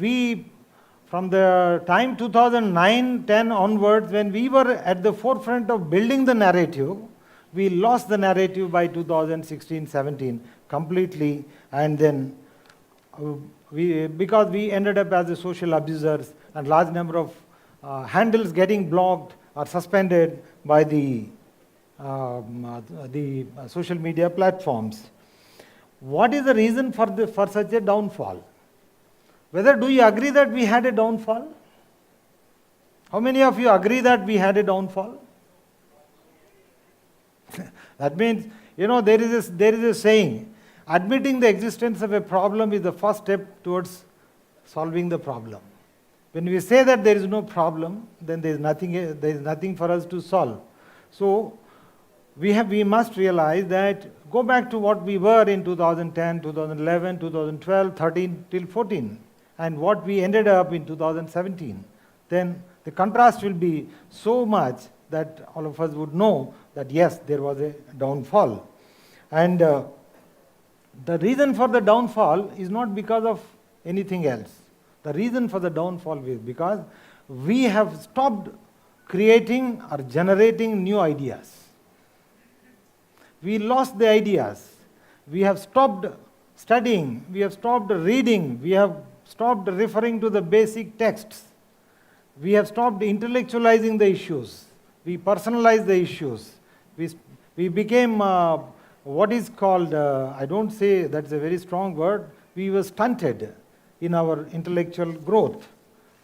we, from the time 2009-10 onwards, when we were at the forefront of building the narrative, we lost the narrative by 2016-17 completely, and then because we ended up as the social abusers, and large number of handles getting blocked or suspended by the social media platforms. What is the reason for such a downfall? Whether do you agree that we had a downfall? How many of you agree that we had a downfall? That means, there is a saying, admitting the existence of a problem is the first step towards solving the problem. When we say that there is no problem, then there is nothing for us to solve. So we must realize that, go back to what we were in 2010, 2011, 2012, 13 till 14, and what we ended up in 2017. Then the contrast will be so much that all of us would know that yes, there was a downfall. And the reason for the downfall is not because of anything else. The reason for the downfall is because we have stopped creating or generating new ideas. We lost the ideas. We have stopped studying. We have stopped reading. We have stopped referring to the basic texts. We have stopped intellectualizing the issues. We personalized the issues. We became what is called, I don't say that's a very strong word, we were stunted in our intellectual growth.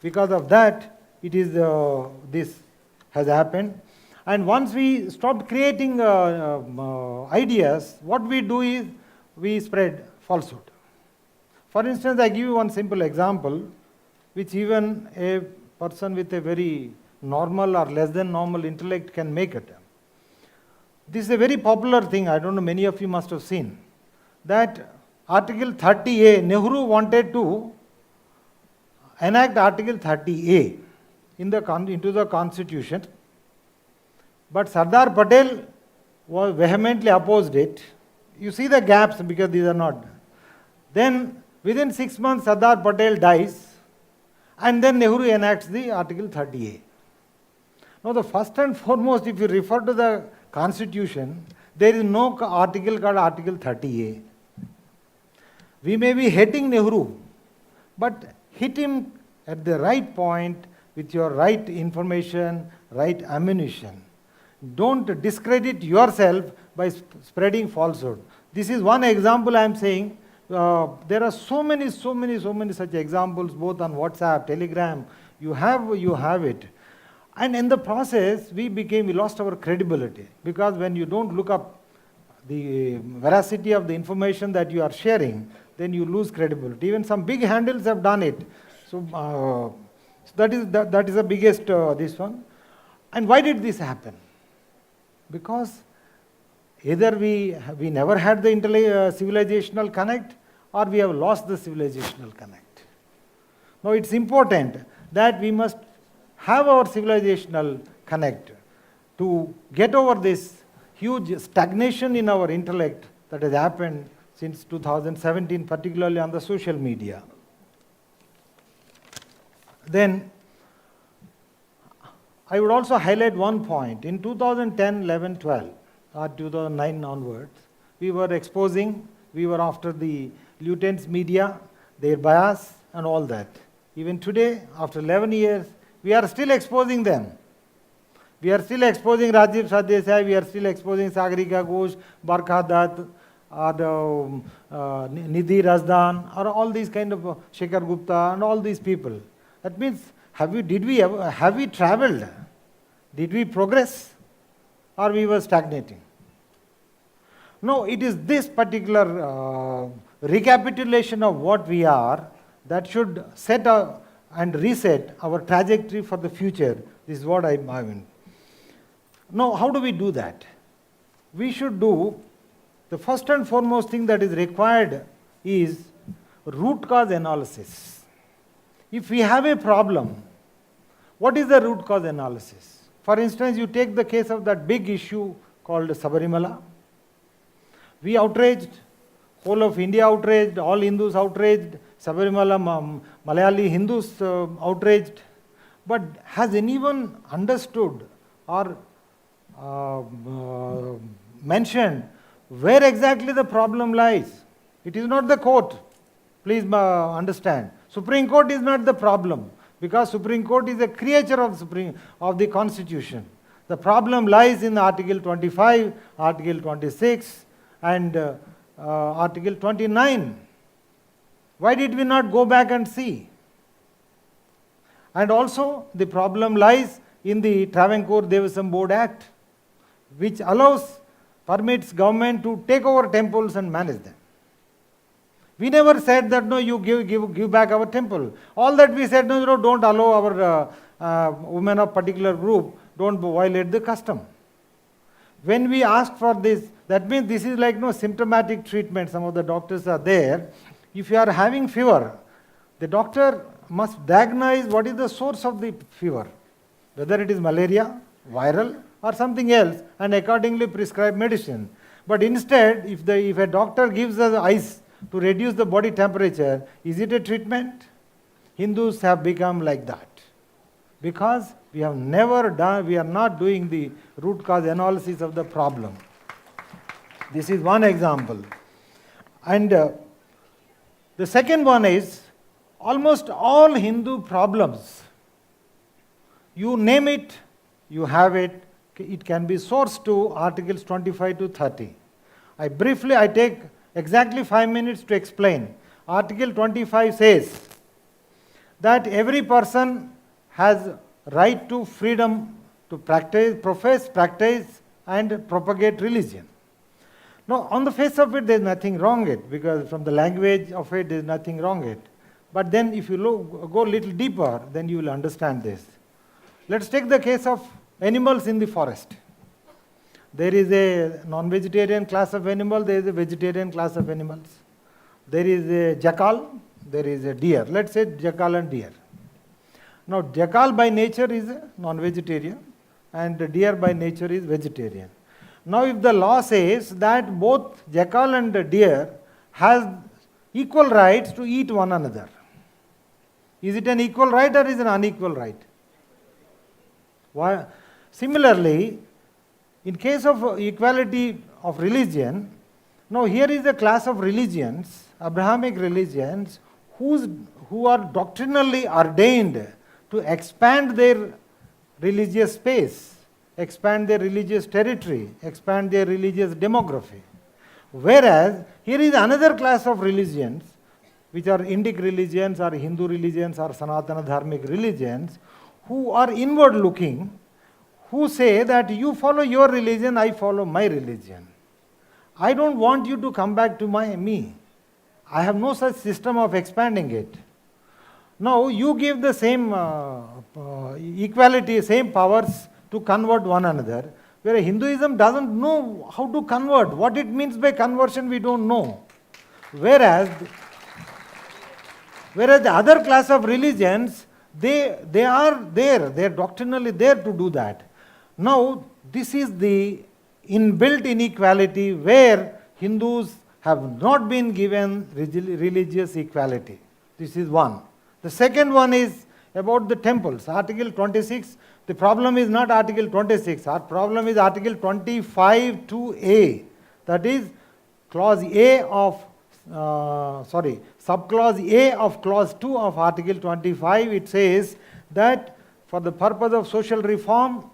Because of that, this has happened. And once we stopped creating ideas, what we do is we spread falsehood. For instance, I give you one simple example, which even a person with a very normal or less than normal intellect can make it. This is a very popular thing, I don't know, many of you must have seen, that Article 30A, Nehru wanted to enact Article 30A into the Constitution, but Sardar Patel was vehemently opposed it. You see the gaps because these are not. Then within 6 months Sardar Patel dies, and then Nehru enacts the Article 30A. Now the first and foremost, if you refer to the Constitution, there is no article called Article 30A. We may be hating Nehru, but hit him at the right point with your right information, right ammunition. Don't discredit yourself by spreading falsehood. This is one example I am saying. There are so many such examples, both on WhatsApp, Telegram. You have it. And in the process, we lost our credibility, because when you don't look up the veracity of the information that you are sharing, then you lose credibility. Even some big handles have done it. So that is the biggest this one. And why did this happen? Because either we never had the civilizational connect, or we have lost the civilizational connect. Now it's important that we must have our civilizational connect to get over this huge stagnation in our intellect that has happened since 2017, particularly on the social media. Then I would also highlight one point. In 2010, 11, 12, or 2009 onwards, we were after the Lutyens media, their bias and all that. Even today, after 11 years, we are still exposing them. We are still exposing Rajiv Sardesai, we are still exposing Sagarika Ghosh, Barkha Dutt, or Nidhi Razdan, or all these kind of Shekhar Gupta and all these people. That means, have we traveled? Did we progress? Or we were stagnating? No, it is this particular recapitulation of what we are that should set and reset our trajectory for the future. This is what I mean. Now, how do we do that? We should do, the first and foremost thing that is required is root cause analysis. If we have a problem, what is the root cause analysis? For instance, you take the case of that big issue called Sabarimala. We outraged whole of India outraged, all Hindus outraged, Sabarimala Malayali Hindus outraged. But has anyone understood or mentioned where exactly the problem lies? It is not the court. Please understand. Supreme Court is not the problem, because Supreme Court is a creature of the Constitution. The problem lies in Article 25, Article 26, and Article 29. Why did we not go back and see? And also, the problem lies in the Travancore Devasam Board Act, which permits government to take over temples and manage them. We never said that, no, you give back our temple. All that we said, no, don't allow our women of particular group, don't violate the custom. When we asked for this, that means this is like symptomatic treatment. Some of the doctors are there. If you are having fever, the doctor must diagnose what is the source of the fever, whether it is malaria, viral, or something else, and accordingly prescribe medicine. But instead, if a doctor gives us ice to reduce the body temperature, is it a treatment? Hindus have become like that, because we are not doing the root cause analysis of the problem. This is one example. And the second one is, almost all Hindu problems, you name it, you have it. It can be sourced to Articles 25 to 30. I take exactly 5 minutes to explain. Article 25 says that every person has right to freedom to profess, practice, and propagate religion. Now, on the face of it, there is nothing wrong with it, because from the language of it, there is nothing wrong with it. But then if you go a little deeper, then you will understand this. Let's take the case of animals in the forest. There is a non-vegetarian class of animal, there is a vegetarian class of animals. There is a jackal, there is a deer. Let's say jackal and deer. Now, jackal by nature is a non-vegetarian, and the deer by nature is vegetarian. Now, if the law says that both jackal and the deer has equal rights to eat one another, is it an equal right or is it an unequal right? Why? Similarly, in case of equality of religion, now here is a class of religions, Abrahamic religions, who are doctrinally ordained to expand their religious space, expand their religious territory, expand their religious demography. Whereas, here is another class of religions, which are Indic religions or Hindu religions or Sanatana Dharmic religions, who are inward looking, who say that you follow your religion, I follow my religion. I don't want you to come back to me. I have no such system of expanding it. Now, you give the same equality, same powers to convert one another, where Hinduism doesn't know how to convert. What it means by conversion, we don't know. Whereas the other class of religions, they are doctrinally there to do that. Now, this is the inbuilt inequality where Hindus have not been given religious equality. This is one. The second one is about the temples. Article 26, the problem is not Article 26, our problem is Article 25 2A. That is Clause A of, Subclause A of Clause 2 of Article 25. It says that for the purpose of social reform,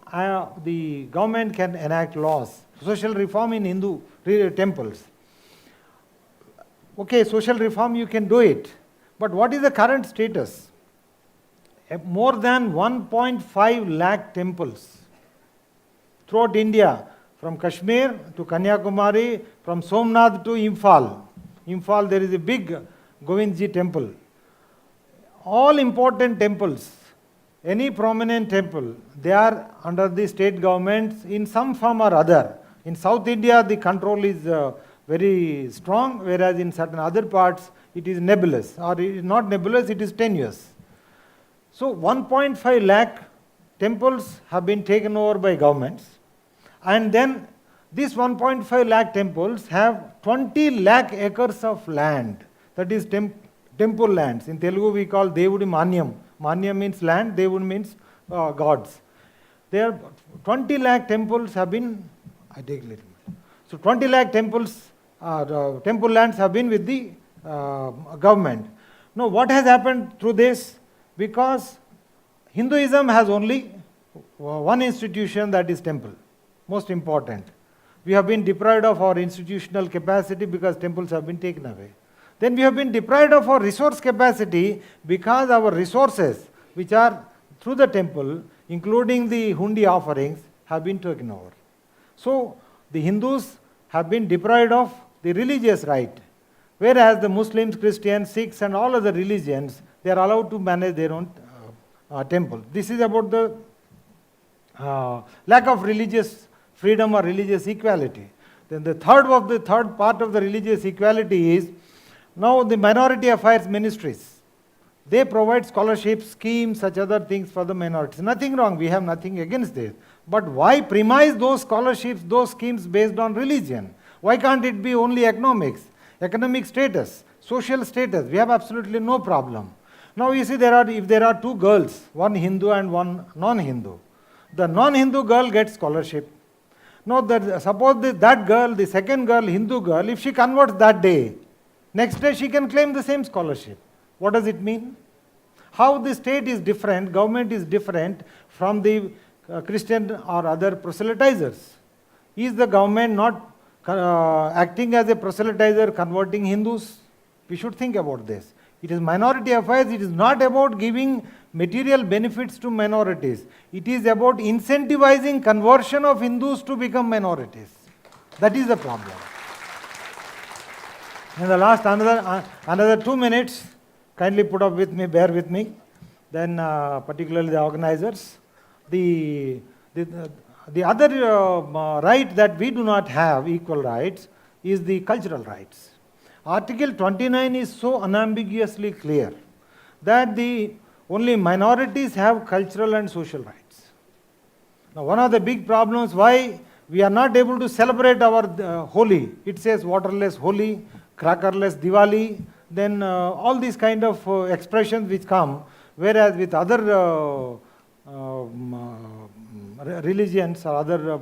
the government can enact laws. Social reform in Hindu temples. Okay, social reform, you can do it. But what is the current status? More than 1.5 lakh temples throughout India, from Kashmir to Kanyakumari, from Somnath to Imphal. Imphal, there is a big Govindji temple. All important temples, any prominent temple, they are under the state governments in some form or other. In South India, the control is very strong, whereas in certain other parts, it is nebulous, or it is not nebulous, it is tenuous. So 1.5 lakh temples have been taken over by governments, and then These 1.5 lakh temples have 20 lakh acres of land, that is temple lands. In Telugu we call Devudi Manyam. Manyam means land, Devudi means gods. There 20 lakh temples have been, I take a little bit. So 20 lakh temples, temple lands have been with the government. Now what has happened through this? Because Hinduism has only one institution, that is temple, most important. We have been deprived of our institutional capacity because temples have been taken away. Then we have been deprived of our resource capacity because our resources, which are through the temple, including the hundi offerings, have been taken over. So the Hindus have been deprived of the religious right, whereas the Muslims, Christians, Sikhs and all other religions, they are allowed to manage their own temple. This is about the lack of religious freedom or religious equality. Then the third part of the religious equality is, now the minority affairs ministries, they provide scholarships, schemes, such other things for the minorities. Nothing wrong, we have nothing against this. But why premise those scholarships, those schemes based on religion? Why can't it be only economics, economic status, social status? We have absolutely no problem. Now you see, if there are two girls, one Hindu and one non-Hindu, the non-Hindu girl gets scholarship. Now suppose that girl, the second girl, Hindu girl, if she converts that day, next day she can claim the same scholarship. What does it mean? How the state is different, government is different from the Christian or other proselytizers. Is the government not acting as a proselytizer, converting Hindus? We should think about this. It is minority affairs. It is not about giving material benefits to minorities. It is about incentivizing conversion of Hindus to become minorities. That is the problem. In the last another 2 minutes, kindly put up with me, bear with me. Then particularly the organizers. The other right that we do not have equal rights is the cultural rights. Article 29 is so unambiguously clear that only minorities have cultural and social rights. Now one of the big problems why we are not able to celebrate our Holi, it says waterless Holi, crackerless Diwali, then all these kind of expressions which come, whereas with other religions or other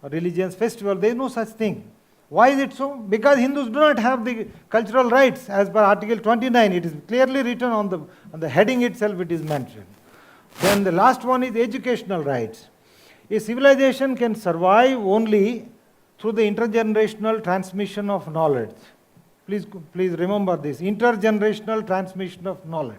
religions festival, there is no such thing. Why is it so? Because Hindus do not have the cultural rights as per Article 29. It is clearly written on the heading itself, it is mentioned. Then the last one is educational rights. A civilization can survive only through the intergenerational transmission of knowledge. Please remember this, intergenerational transmission of knowledge.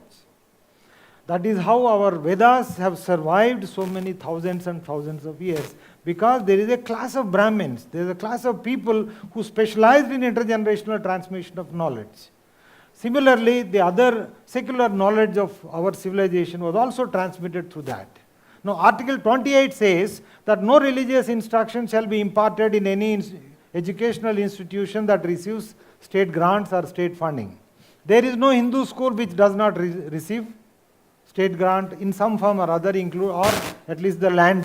That is how our Vedas have survived so many thousands and thousands of years, because there is a class of Brahmins, there is a class of people who specialized in intergenerational transmission of knowledge. Similarly, the other secular knowledge of our civilization was also transmitted through that. Now, Article 28 says that no religious instruction shall be imparted in any educational institution that receives state grants or state funding. There is no Hindu school which does not receive state grant in some form or other, or at least the land,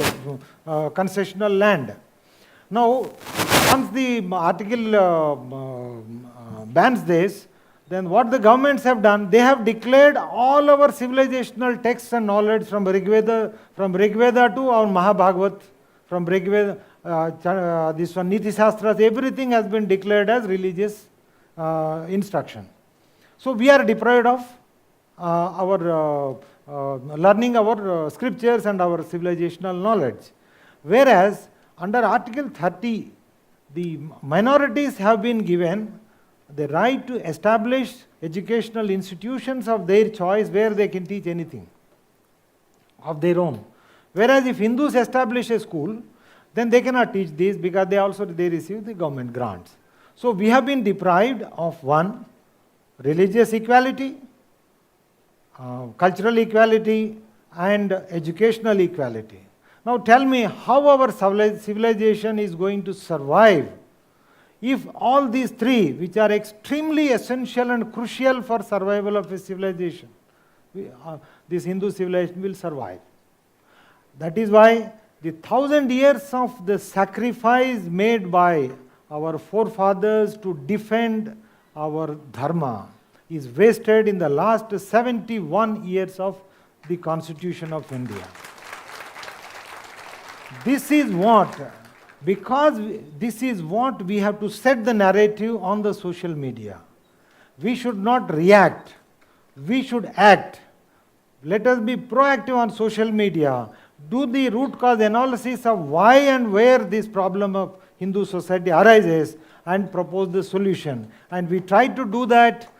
concessional land. Now, once the article bans this, then what the governments have done, they have declared all our civilizational texts and knowledge from Rig Veda to our Mahabhagavat, from Rig Veda, this one Niti Shastras, everything has been declared as religious instruction. So we are deprived of our learning our scriptures and our civilizational knowledge. Whereas under Article 30, the minorities have been given the right to establish educational institutions of their choice where they can teach anything of their own. Whereas if Hindus establish a school, then they cannot teach this because they receive the government grants. So we have been deprived of one, religious equality, cultural equality and educational equality. Now tell me how our civilization is going to survive if all these three, which are extremely essential and crucial for survival of a civilization, this Hindu civilization will survive. That is why the 1,000 years of the sacrifice made by our forefathers to defend our dharma is wasted in the last 71 years of the Constitution of India. This is what we have to set the narrative on the social media. We should not react, we should act. Let us be proactive on social media, do the root cause analysis of why and where this problem of Hindu society arises and propose the solution. And we tried to do that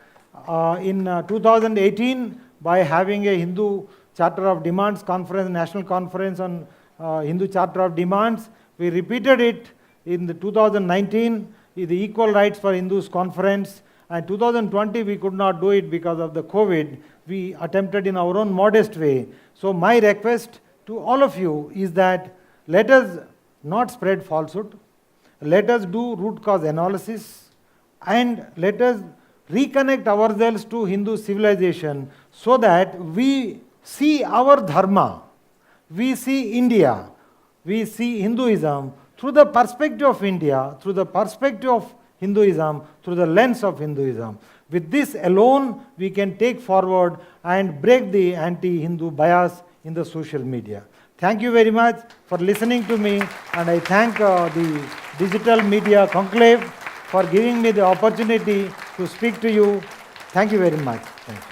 in 2018 by having a Hindu Charter of Demands conference, national conference on Hindu Charter of Demands. We repeated it in the 2019, the Equal Rights for Hindus conference, and 2020 we could not do it because of the COVID. We attempted in our own modest way. So my request to all of you is that let us not spread falsehood, let us do root cause analysis, and let us reconnect ourselves to Hindu civilization so that we see our dharma, we see India, we see Hinduism through the perspective of India, through the perspective of Hinduism, through the lens of Hinduism. With this alone, we can take forward and break the anti-Hindu bias in the social media. Thank you very much for listening to me, and I thank the Digital Media Conclave for giving me the opportunity to speak to you. Thank you very much. Thank you.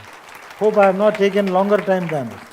Hope I have not taken longer time than this.